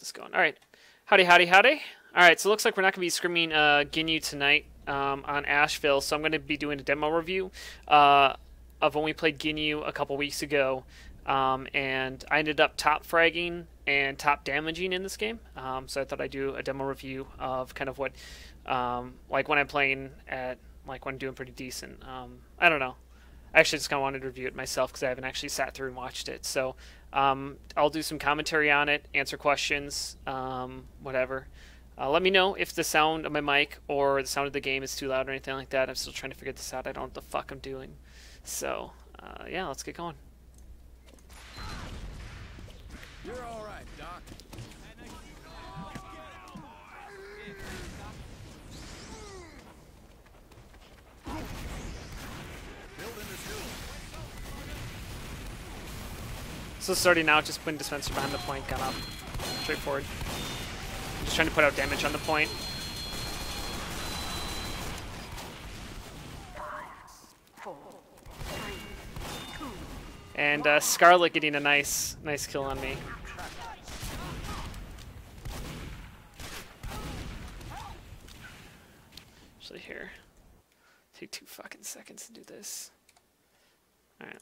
this going. All right. Howdy, howdy, howdy. All right, so it looks like we're not going to be screaming Ginyu tonight on Asheville, so I'm going to be doing a demo review of when we played Ginyu a couple weeks ago, and I ended up top fragging and top damaging in this game, so I thought I'd do a demo review of kind of what, like when I'm playing at, like when I'm doing pretty decent. I don't know. I actually just kind of wanted to review it myself because I haven't actually sat through and watched it, so I'll do some commentary on it, answer questions, whatever. Let me know if the sound of my mic or the sound of the game is too loud or anything like that. I'm still trying to figure this out. I don't know what the fuck I'm doing. So, yeah, let's get going. You're all right, Doc. So starting out, just putting dispenser behind the point, gun up. Straightforward. Just trying to put out damage on the point. And Scarlet getting a nice kill on me. Actually, here, take 2 fucking seconds to do this. All right.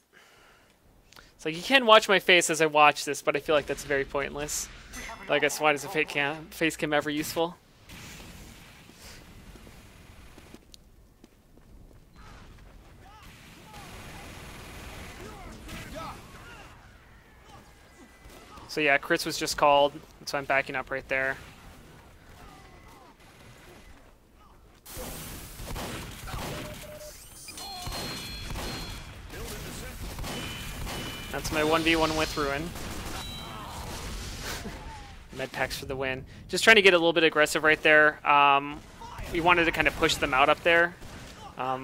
So you can watch my face as I watch this, but I feel like that's very pointless. I guess why is a face cam ever useful? So yeah, crits was just called, so I'm backing up right there. That's my 1v1 with Ruin. Med packs for the win. Just trying to get a little bit aggressive right there. We wanted to kind of push them out up there. A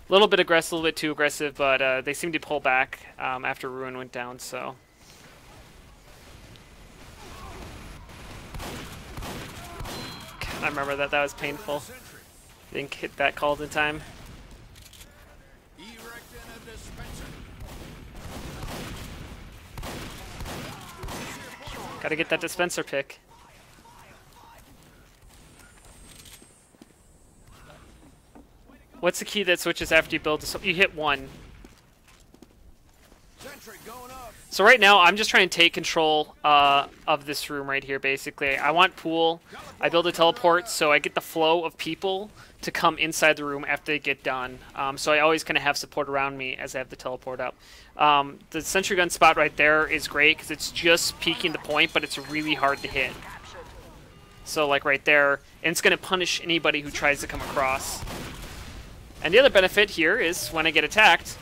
little bit aggressive, a little bit too aggressive, but they seemed to pull back after Ruin went down, so. God, I remember that was painful. Didn't hit that call in time. Gotta get that dispenser pick. What's the key that switches after you build? You hit 1. So right now, I'm just trying to take control of this room right here, basically. I want pool. I build a teleport, so I get the flow of people to come inside the room after they get done. So I always kind of have support around me as I have the teleport up. The sentry gun spot right there is great because it's just peeking the point, but it's really hard to hit. So like right there, and it's going to punish anybody who tries to come across. And the other benefit here is when I get attacked,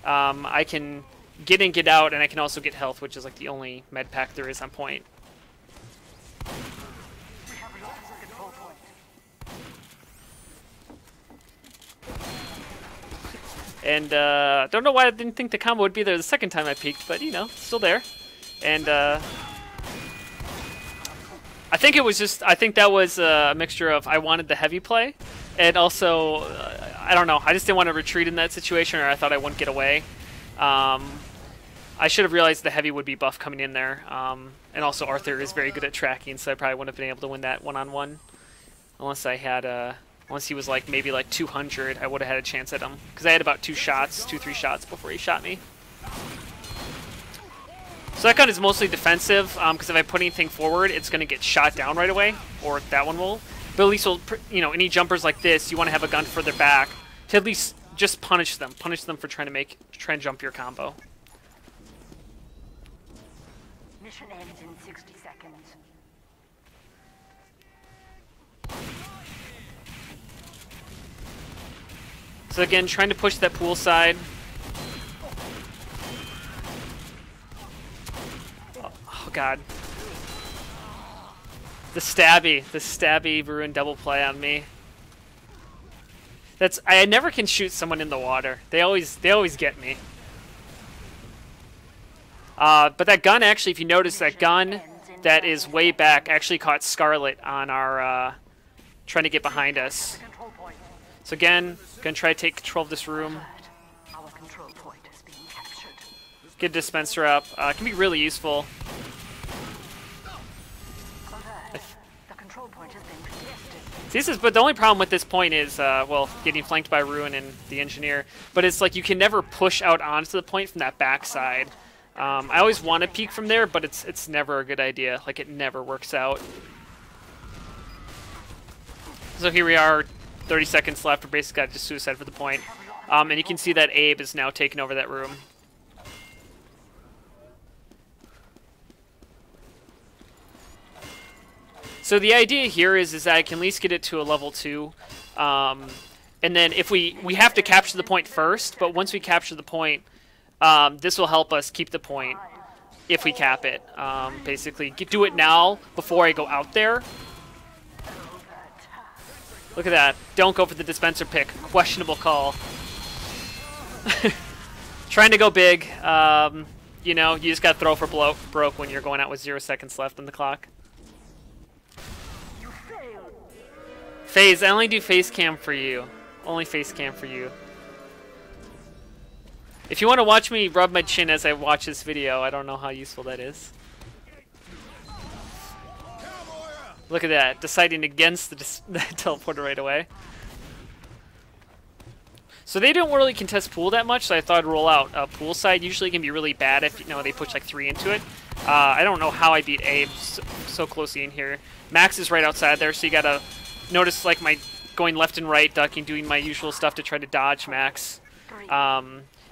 I can get in, get out, and I can also get health, which is like the only med pack there is on point. And don't know why I didn't think the combo would be there the second time I peeked, but you know, still there. And I think it was just, I think that was a mixture of I wanted the heavy play, and also I don't know, I just didn't want to retreat in that situation, or I thought I wouldn't get away. I should have realized the heavy would be buff coming in there, and also Arthur is very good at tracking, so I probably wouldn't have been able to win that one-on-one unless I had unless he was like maybe like 200, I would have had a chance at him because I had about 2, 3 shots before he shot me. So that gun is mostly defensive because if I put anything forward, it's going to get shot down right away, or that one will. But at least, you know, any jumpers like this, you want to have a gun further back to at least just punish them for trying to jump your combo. Mission ends in 60 seconds. So again, trying to push that pool side. Oh god. The stabby Ruin double play on me. I never can shoot someone in the water. They always get me. But that gun actually, if you notice, that gun that is way back actually caught Scarlet on our trying to get behind us. So again, gonna try to take control of this room. Get a dispenser up. It can be really useful. The control point has been contested. See, this is, but the only problem with this point is, well, getting flanked by Ruin and the Engineer. But it's like you can never push out onto the point from that backside. I always want to peek from there, but it's never a good idea. Like, it never works out. So here we are, 30 seconds left. We're basically got just suicide for the point. And you can see that Abe is now taking over that room. So the idea here is that I can at least get it to a level 2. And then if we have to capture the point first, but once we capture the point, this will help us keep the point if we cap it. Basically, do it now before I go out there. Look at that. Don't go for the dispenser pick. Questionable call. Trying to go big. You know, you just got to throw for broke when you're going out with 0 seconds left on the clock. FaZe, I only do face cam for you. Only face cam for you. If you want to watch me rub my chin as I watch this video, I don't know how useful that is. Look at that, deciding against the teleporter right away. So they don't really contest pool that much, so I thought I'd roll out. Pool side usually can be really bad if they push like 3 into it. I don't know how I beat Abe so closely in here. Max is right outside there, so you gotta notice like my going left and right, ducking, doing my usual stuff to try to dodge Max.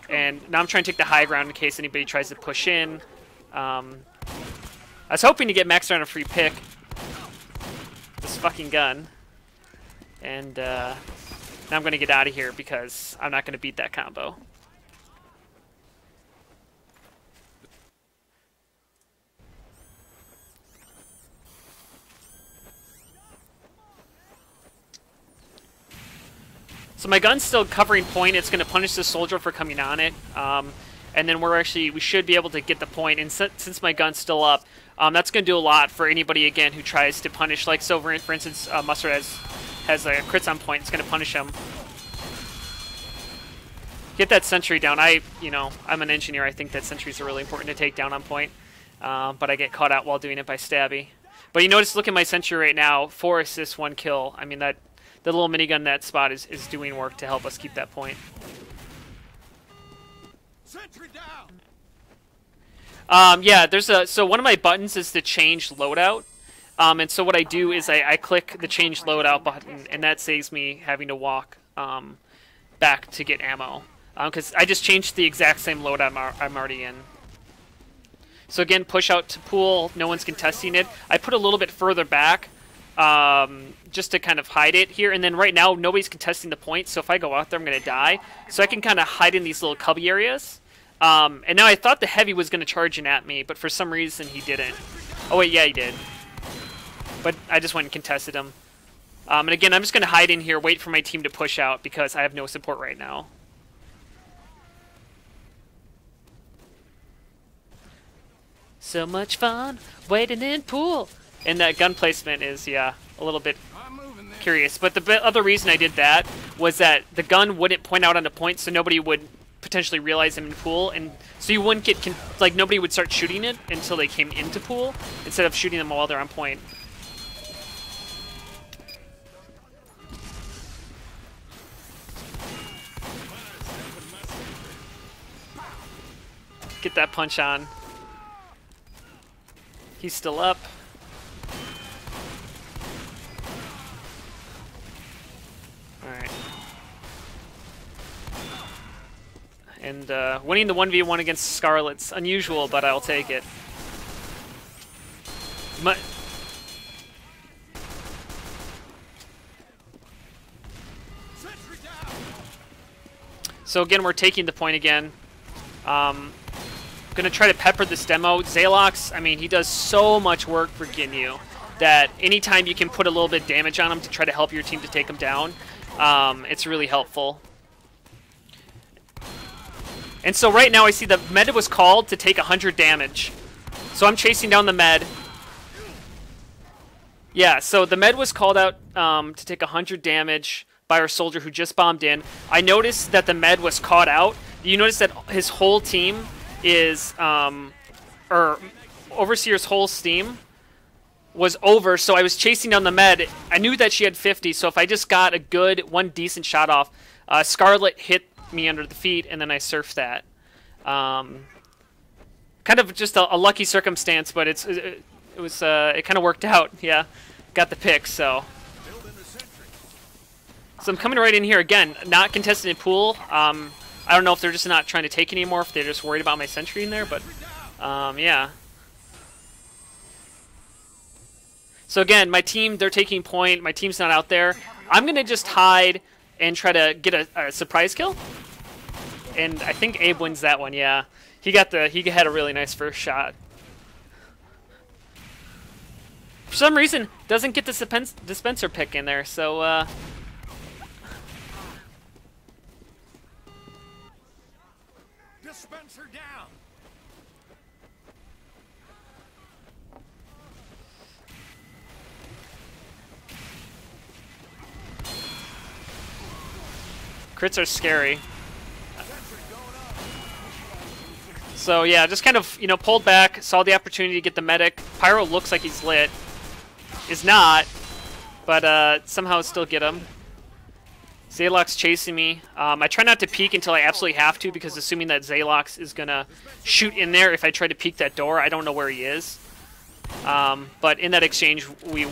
And now I'm trying to take the high ground in case anybody tries to push in. I was hoping to get Max on a free pick. This fucking gun. And now I'm going to get out of here because I'm not going to beat that combo. So my gun's still covering point. It's going to punish the soldier for coming on it. And then we should be able to get the point. And since my gun's still up, that's going to do a lot for anybody, again, who tries to punish. Like, so for instance, Mustard has a crits on point. It's going to punish him. Get that sentry down. I'm an engineer. I think that sentries are really important to take down on point. But I get caught out while doing it by Stabby. But you notice, look at my sentry right now. 4 assists, 1 kill. I mean, the little minigun in that spot is doing work to help us keep that point. Sentry down. Yeah, so one of my buttons is to change loadout. And so what I do is I click the change loadout button, and that saves me having to walk back to get ammo. Because I just changed the exact same loadout I'm already in. So again, push out to pool. No one's contesting it. I put a little bit further back just to kind of hide it here. And then right now, nobody's contesting the point. So if I go out there, I'm going to die. So I can kind of hide in these little cubby areas. And now I thought the heavy was going to charge in at me, but for some reason he didn't. Oh wait, yeah, he did. But I just went and contested him. And again, I'm just going to hide in here, wait for my team to push out, because I have no support right now. So much fun waiting in pool. And that gun placement is, yeah, a little bit curious. But the other reason I did that was that the gun wouldn't point out on the point, so nobody would potentially realize them in pool, and so you wouldn't get like nobody would start shooting it until they came into pool instead of shooting them while they're on point. Get that punch on. He's still up. Alright. And winning the 1v1 against Scarlet's unusual, but I'll take it. So again, we're taking the point again. Gonna try to pepper this demo. Zalox, I mean, he does so much work for Ginyu that anytime you can put a little bit of damage on him to try to help your team to take him down, it's really helpful. And so right now I see the med was called to take 100 damage. So I'm chasing down the med. Yeah, so the med was called out to take 100 damage by our soldier who just bombed in. I noticed that the med was caught out. You notice that his whole team is, or Overseer's whole steam was over, so I was chasing down the med. I knew that she had 50, so if I just got a good, one decent shot off, Scarlet hit me under the feet, and then I surfed that. Kind of just a lucky circumstance, but it kind of worked out. Yeah, got the pick, so. So I'm coming right in here again, not contested in pool. I don't know if they're just not trying to take anymore, if they're just worried about my sentry in there, but yeah. So again, my team, they're taking point. My team's not out there. I'm going to just hide and try to get a surprise kill. And I think Abe wins that one, yeah. He had a really nice first shot. For some reason, doesn't get the dispenser pick in there, so Dispenser down. crits are scary. So yeah, just kind of, pulled back, saw the opportunity to get the medic. Pyro looks like he's lit. Is not, but somehow still get him. Zaylox chasing me. I try not to peek until I absolutely have to, because assuming that Zaylox is gonna shoot in there if I try to peek that door, I don't know where he is. But in that exchange, we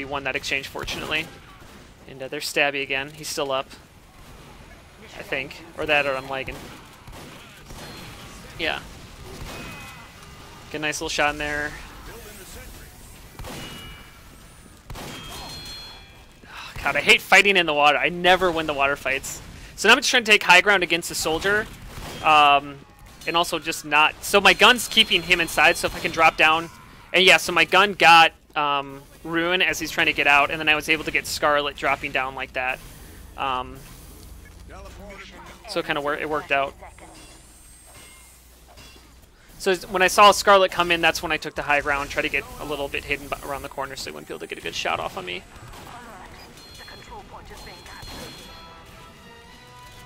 won that exchange, fortunately. And there's Stabby again. He's still up, I think, or I'm lagging. Yeah. Get a nice little shot in there. Oh, God, I hate fighting in the water. I never win the water fights. So now I'm just trying to take high ground against the soldier. And also just not... So my gun's keeping him inside, so if I can drop down... And yeah, so my gun got Ruin as he's trying to get out, and then I was able to get Scarlet dropping down like that. So kind of it worked out. So when I saw Scarlet come in, that's when I took the high ground, try to get a little bit hidden around the corner so he wouldn't be able to get a good shot off on me.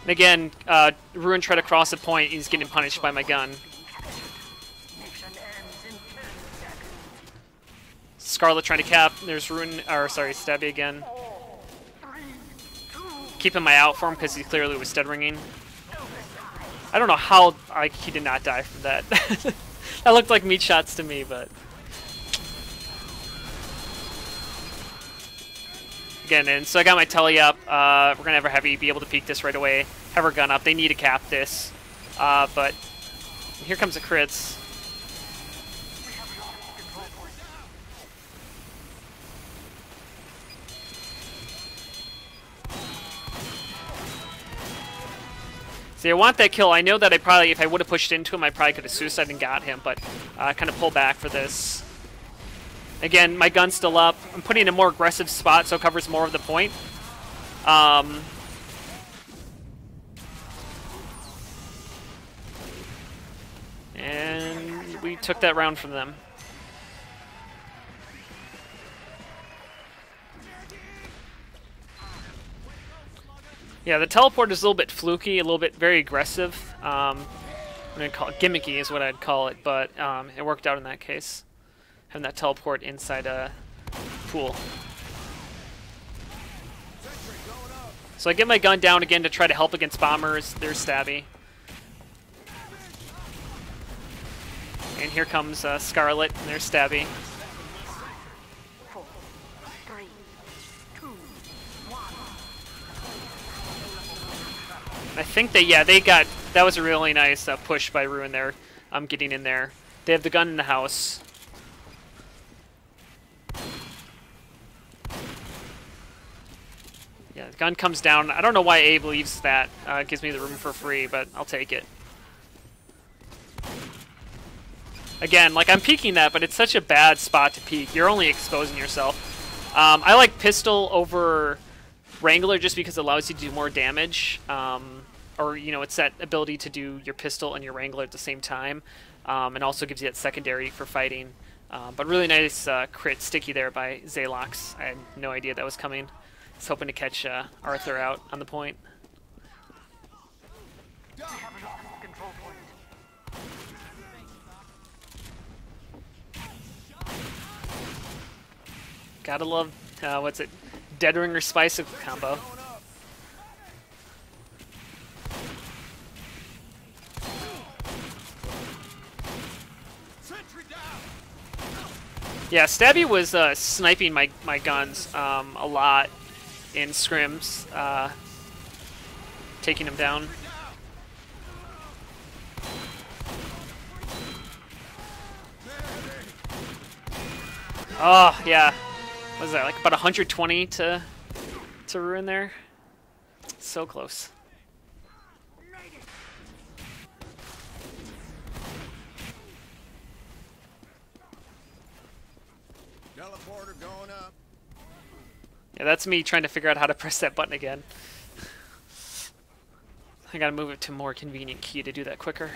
And again, Ruin tried to cross a point, he's getting punished by my gun. Scarlet trying to cap, there's Ruin, or sorry, Stabby again. Keeping my out for him because he clearly was dead ringing. I don't know how he did not die from that. That looked like meat shots to me, but... Again, and so I got my telly up. We're going to have our heavy be able to peek this right away. Have our gun up. They need to cap this. But here comes the crits. See, I want that kill. I know that if I would have pushed into him, I probably could have suicided and got him, but I kind of pull back for this. Again, my gun's still up. I'm putting in a more aggressive spot so it covers more of the point. And we took that round from them. Yeah, the teleport is a little bit fluky, a little bit very aggressive. I'm going to call it gimmicky is what I'd call it, but it worked out in that case. Having that teleport inside a pool. So I get my gun down again to try to help against bombers. There's Stabby. And here comes Scarlet, and there's Stabby. 4, 3, 2, 1. I think they got, that was a really nice push by Ruin there. I'm getting in there. They have the gun in the house. Yeah, the gun comes down. I don't know why Abe leaves that. Gives me the room for free, but I'll take it. Again, like, I'm peeking that, but it's such a bad spot to peek. You're only exposing yourself. I like pistol over Wrangler just because it allows you to do more damage. Or, it's that ability to do your pistol and your Wrangler at the same time. And also gives you that secondary for fighting. But really nice crit sticky there by Zaylox. I had no idea that was coming. I was hoping to catch Arthur out on the point. Gotta love, what's it? Dead Ringer Spice combo. Yeah, Stabby was sniping my guns a lot in scrims, taking them down. Oh, yeah. What was that, like about 120 to ruin there? So close. Teleporter going up. Yeah, that's me trying to figure out how to press that button again. I gotta move it to a more convenient key to do that quicker.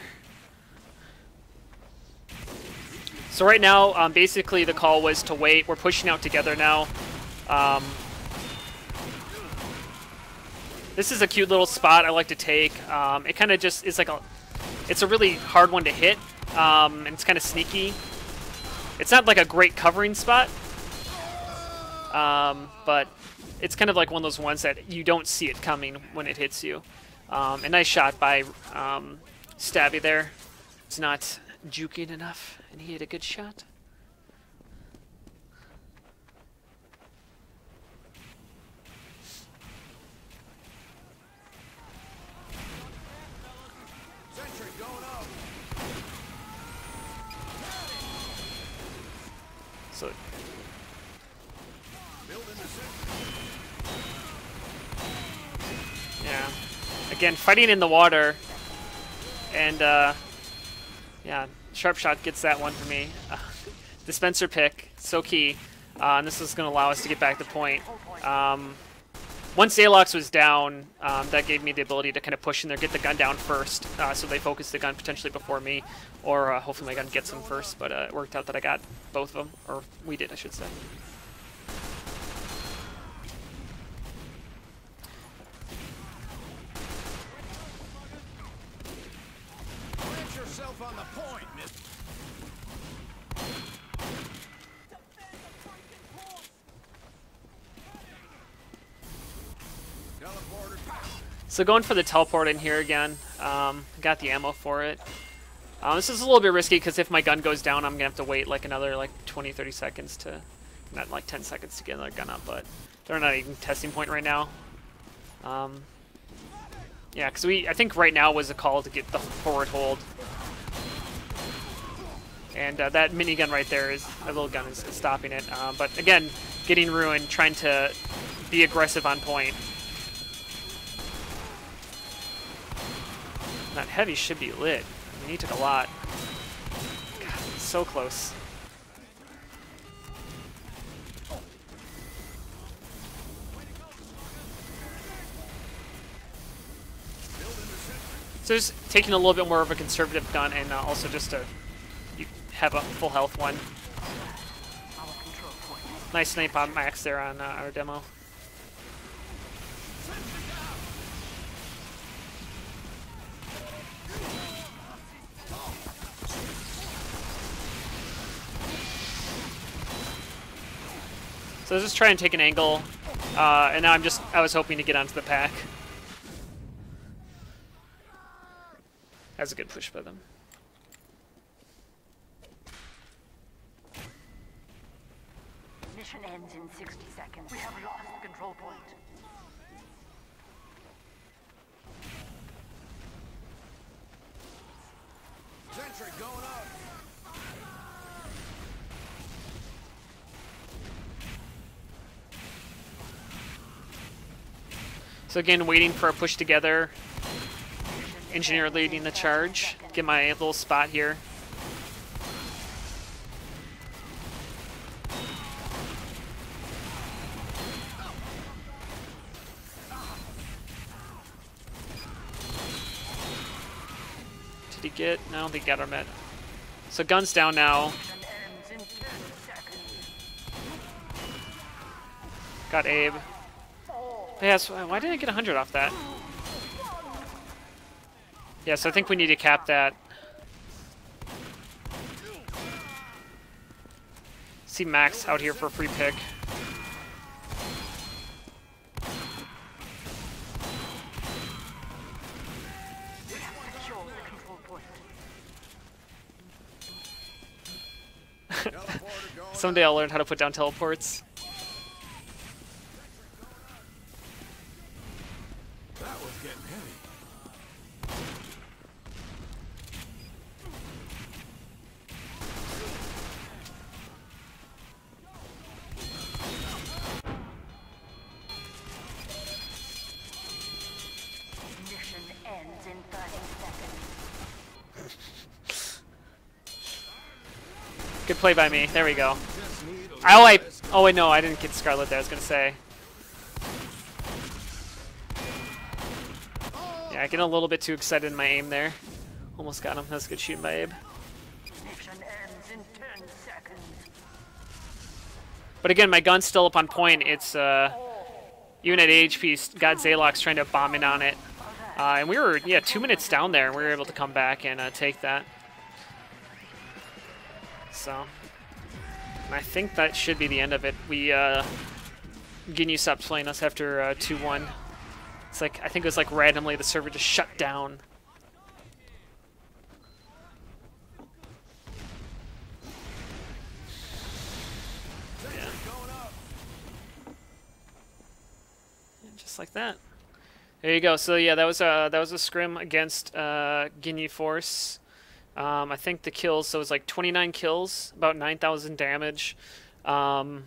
So right now, basically the call was to wait. We're pushing out together now. This is a cute little spot I like to take. It kind of just is like it's a really hard one to hit, and it's kind of sneaky. It's not like a great covering spot, but it's kind of like one of those ones that you don't see it coming when it hits you. A nice shot by Stabby there. It's not juking enough, and he hit a good shot. Sentry going up. So Building the sentry. yeah, again fighting in the water, and yeah, sharp shot gets that one for me. Dispenser pick, so key, and this is going to allow us to get back to point. Once Alox was down, that gave me the ability to kind of push in there, get the gun down first, so they focused the gun potentially before me, or hopefully my gun gets them first, but it worked out that I got both of them, or we did, I should say. Plant yourself on the point, miss. Teleporter. So going for the teleport in here again, got the ammo for it. This is a little bit risky because if my gun goes down, I'm going to have to wait like another like 20-30 seconds to, not like 10 seconds to get another gun up, but they're not even testing point right now. Yeah, because I think right now was a call to get the forward hold. And that minigun right there is, that little gun is stopping it. But again, getting ruined, trying to be aggressive on point. That heavy should be lit. I mean, he took a lot. God, so close. So just taking a little bit more of a conservative gun, and also just to have a full health one. Nice snipe on Max there on our demo. So I was just trying to take an angle, and now I was hoping to get onto the pack. That was a good push by them. Mission ends in 60 seconds. We have lost the control point. Sentry going up. So again, waiting for a push together. Engineer leading the charge. Get my little spot here. Did he get? No, I don't think he got our med. So gun's down now. Mission ends in 10 seconds. Got Abe. Yes, why didn't I get 100 off that? Yeah, so I think we need to cap that. See Max out here for a free pick. Someday I'll learn how to put down teleports. That was getting heavy. Mission ends in 30 seconds. Good play by me. There we go. Just need a Oh, little bit. oh wait, no, I didn't get Scarlet there. I was gonna say. Yeah, I get a little bit too excited in my aim there. Almost got him. That's good shooting by Abe. Mission ends in 10 seconds. But again, my gun's still up on point. It's even at AHP, got Zalox trying to bomb in on it, and we were 2 minutes down there, and we were able to come back and take that. So, and I think that should be the end of it. We Ginyu stopped playing us after 2-1. It's like I think it was like randomly the server just shut down. Yeah. Just like that. There you go. So yeah, that was a scrim against Ginyu Force. I think the kills, so it was like 29 kills, about 9,000 damage. Yeah,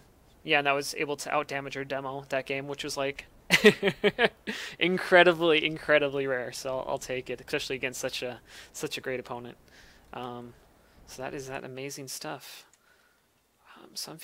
and I was able to out-damage her demo that game, which was like incredibly rare. So I'll take it, especially against such a great opponent. So that is that amazing stuff. So I'm